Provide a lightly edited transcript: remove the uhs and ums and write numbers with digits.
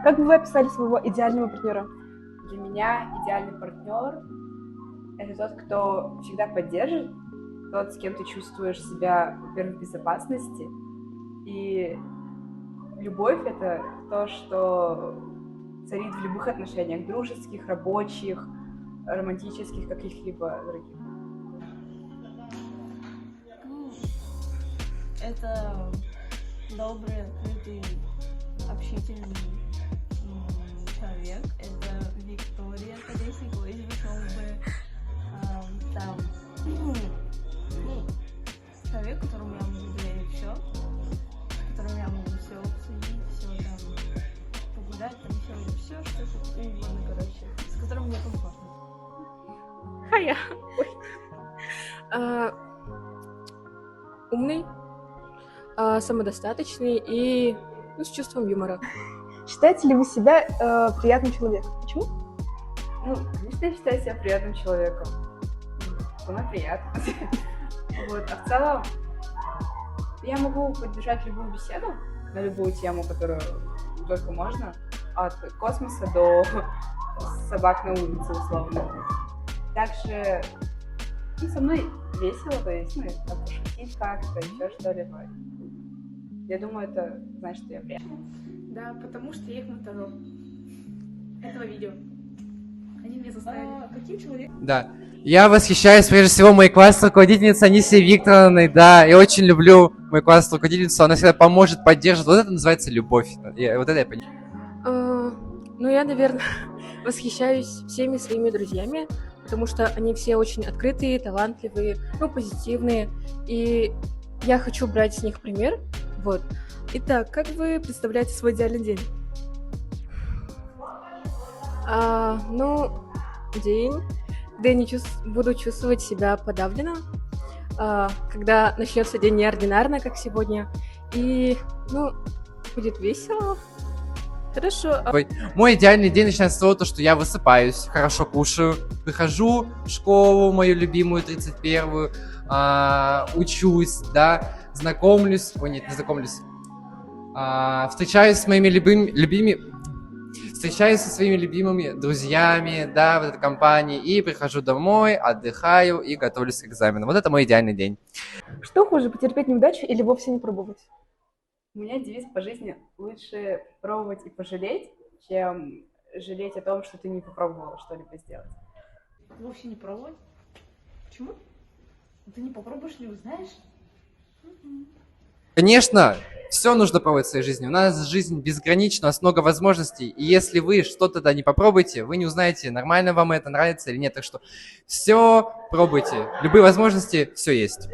Как бы вы описали своего идеального партнера? Для меня идеальный партнер – это тот, кто всегда поддержит, тот, с кем ты чувствуешь себя, во-первых, в безопасности. И любовь – это то, что царит в любых отношениях – дружеских, рабочих, романтических, каких-либо других. Это добрый, открытый, общительный человек. Это Виктория Колесникова из Вишневой. Там человек, которому я могу доверить все, которому я могу все обсудить, все там погулять, там все, что угодно, короче, с которым мне комфортно. Хая. Умный, самодостаточный и с чувством юмора. Считаете ли вы себя приятным человеком? Почему? Конечно, я считаю себя приятным человеком. Со мной приятно. Вот. А в целом, я могу поддержать любую беседу на любую тему, которую только можно, от космоса до собак на улице, условно. Также со мной весело, то есть, там пошутить как-то, еще что-либо. Я думаю, это значит, что я приятная. Да, потому что я их монтажер этого видео. Они меня заставили. Каким человеком? Да. Я восхищаюсь прежде всего моей классной руководительницей Анисией Викторовной, да, я очень люблю мою классную руководительницу, она всегда поможет, поддержит, вот это называется любовь, вот это я понимаю. Я, наверное, восхищаюсь всеми своими друзьями, потому что они все очень открытые, талантливые, позитивные, и я хочу брать с них пример, вот. Итак, как вы представляете свой идеальный день? День, когда я не буду чувствовать себя подавленно, когда начнется день неординарно, как сегодня, и, будет весело. Хорошо. Мой идеальный день начинается с того, что я высыпаюсь, хорошо кушаю, прихожу в школу, мою любимую, 31-ю, учусь, да, встречаюсь с моими встречаюсь со своими любимыми друзьями, да, в этой компании, и прихожу домой, отдыхаю и готовлюсь к экзамену. Вот это мой идеальный день. Что хуже, потерпеть неудачу или вовсе не пробовать? У меня девиз по жизни: лучше пробовать и пожалеть, чем жалеть о том, что ты не попробовала что-либо сделать. Вовсе не пробовать. Почему? Ты не попробуешь, не узнаешь. Конечно, все нужно пробовать в своей жизни. У нас жизнь безгранична, у нас много возможностей. И если вы что-то не попробуете, вы не узнаете, нормально вам это, нравится или нет. Так что все пробуйте. Любые возможности, все есть.